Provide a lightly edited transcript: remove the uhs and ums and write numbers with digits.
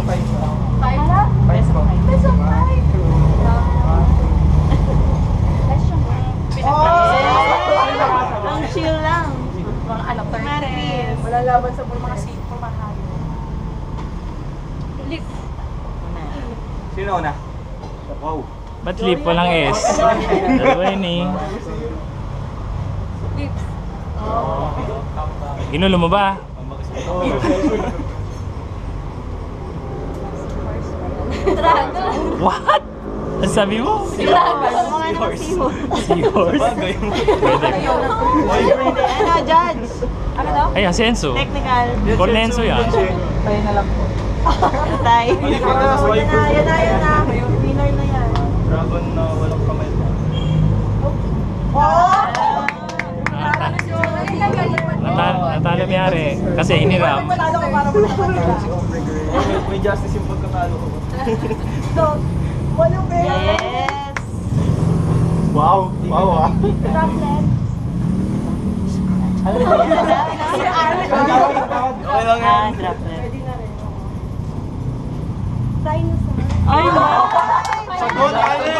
Five na? Best of five. Best of five. Ang chill lang. Mga ano, 30. Wala laban sa mga Pumahal. Lip. Sino una? Wow. Ba't lip? Walang S. Dalawa yun eh. Lips. Ginulo mo ba? Dragon. What? Ang sabi mo? Dragon. Seahorse? Pwede. Ano, judge? Ano daw? Ay, asenso. Technical. Cornenso yan. Tayo na lang po. Tay. Balik ka na sa swiper. Yan na. Winner na yan. Dragon na walang kamay. Natalo mayari. Kasi hiniram. Manalo ka para manalo. May justice yung pagkatalo ko. Walang pera. Yes. Wow. Wow ah. Droplet. Okay lang yan. Droplet. Dinosaur. Ay, wow. Sagot, Ale!